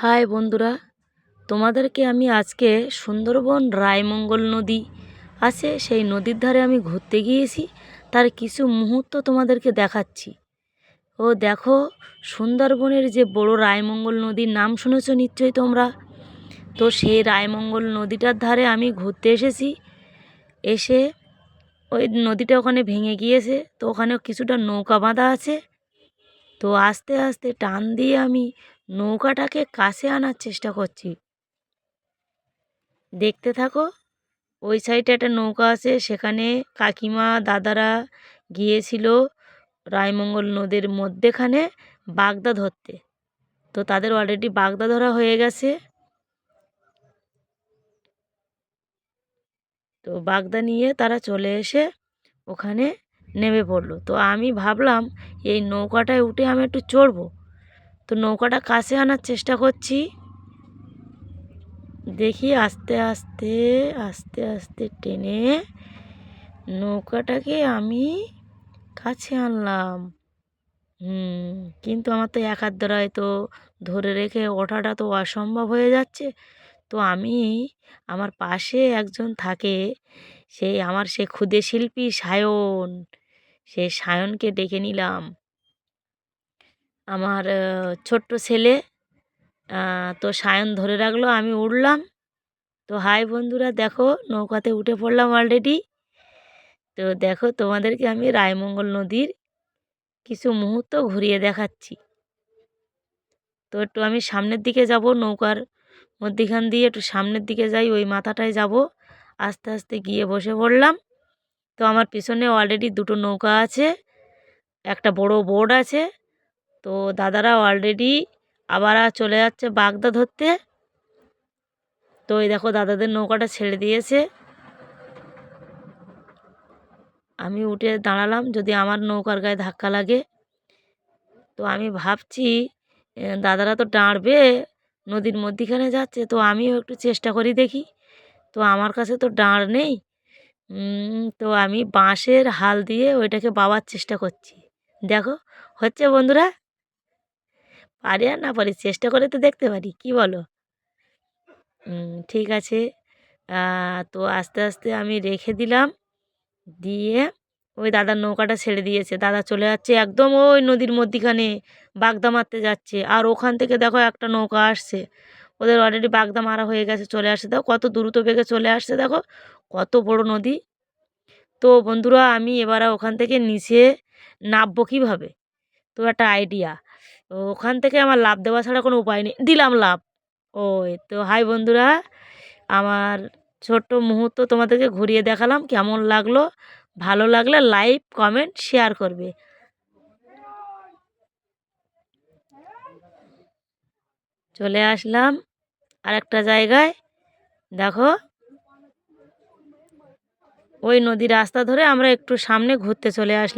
High বন্ধুরা, তোমাদেরকে আমি আজকে সুন্দরবন রায়মঙ্গল নদী আছে সেই নদীর ধারে আমি ঘুরতে গিয়েছি। তার কিছু মুহূর্ত তোমাদেরকে দেখাচ্ছি। ও দেখো, সুন্দরবনের যে বড় রায়মঙ্গল নদীর নাম শুনেছো নিশ্চয়ই তোমরা। তো সেই রায়মঙ্গল নদীটার ধারে আমি ঘুরতে এসেছি। এসে ওই নদীটা ওখানে ভেঙে গিয়েছে, তো ওখানে কিছুটা নৌকা বাঁধা আছে। তো আস্তে আস্তে টান দিয়ে আমি নৌকাটাকে কাছে আনার চেষ্টা করছি। দেখতে থাকো। ওই সাইডে একটা নৌকা আছে, সেখানে কাকিমা দাদারা গিয়েছিল রায়মঙ্গল নদীর মধ্যেখানে বাগদা ধরতে। তো তাদের অলরেডি বাগদা ধরা হয়ে গেছে। তো বাগদা নিয়ে তারা চলে এসে ওখানে নেমে পড়লো। তো আমি ভাবলাম এই নৌকাটায় উঠে আমি একটু চড়বো। তো নৌকাটা কাছে আনার চেষ্টা করছি। দেখি আস্তে আস্তে আস্তে আস্তে টেনে নৌকাটাকে আমি কাছে আনলাম। কিন্তু আমার তো এক হাত দ্বারায় তো ধরে রেখে ওঠাটা তো অসম্ভব হয়ে যাচ্ছে। তো আমি, আমার পাশে একজন থাকে, সে ক্ষুদে শিল্পী সায়ন, সে সায়নকে ডেকে নিলাম। আমার ছোট্ট ছেলে। তো সায়ন ধরে রাখলো, আমি উঠলাম। তো হাই বন্ধুরা, দেখো নৌকাতে উঠে পড়লাম অলরেডি। তো দেখো, তোমাদেরকে আমি রায়মঙ্গল নদীর কিছু মুহূর্ত ঘুরিয়ে দেখাচ্ছি। তো একটু আমি সামনের দিকে যাব, নৌকার মধ্যিখান দিয়ে একটু সামনের দিকে যাই, ওই মাথাটায় যাব। আস্তে আস্তে গিয়ে বসে পড়লাম। তো আমার পিছনে অলরেডি দুটো নৌকা আছে, একটা বড় বোট আছে। তো দাদারা অলরেডি আবার চলে যাচ্ছে বাগদা ধরতে। তো এই দেখো, দাদাদের নৌকাটা ছেড়ে দিয়েছে। আমি উঠে দাঁড়ালাম, যদি আমার নৌকার গায়ে ধাক্কা লাগে। তো আমি ভাবছি দাদারা তো দাঁড়বে, নদীর মধ্যিখানে যাচ্ছে, তো আমিও একটু চেষ্টা করি দেখি। তো আমার কাছে তো দাঁড় নেই। তো আমি বাঁশের হাল দিয়ে ওইটাকে বাওয়ার চেষ্টা করছি। দেখো, হচ্ছে বন্ধুরা। পারি আর না পারি, চেষ্টা করে তো দেখতে পারি, কি বলো? ঠিক আছে। তো আস্তে আস্তে আমি রেখে দিলাম, দিয়ে ওই দাদার নৌকাটা ছেড়ে দিয়েছে। দাদা চলে যাচ্ছে একদম ওই নদীর মধ্যিখানে, বাগদা মারতে যাচ্ছে। আর ওখান থেকে দেখো একটা নৌকা আসছে, ওদের অলরেডি বাগদা মারা হয়ে গেছে, চলে আসছে। দেখো কত দ্রুত বেগে চলে আসছে, দেখো কত বড় নদী। তো বন্ধুরা, আমি এবারে ওখান থেকে নিচে নামবো কীভাবে, তো একটা আইডিয়া। ওখান থেকে আমার লাফ দেওয়া ছাড়া কোনো উপায় নেই, দিলাম লাফ। ওই তো হাই বন্ধুরা, আমার ছোট্ট মুহূর্ত তোমাদেরকে ঘুরিয়ে দেখালাম। কেমন লাগলো? ভালো লাগলে লাইক কমেন্ট শেয়ার করবে। চলে আসলাম আর একটা জায়গায়, দেখো ওই নদী রাস্তা ধরে আমরা একটু সামনে ঘুরতে চলে আসলাম।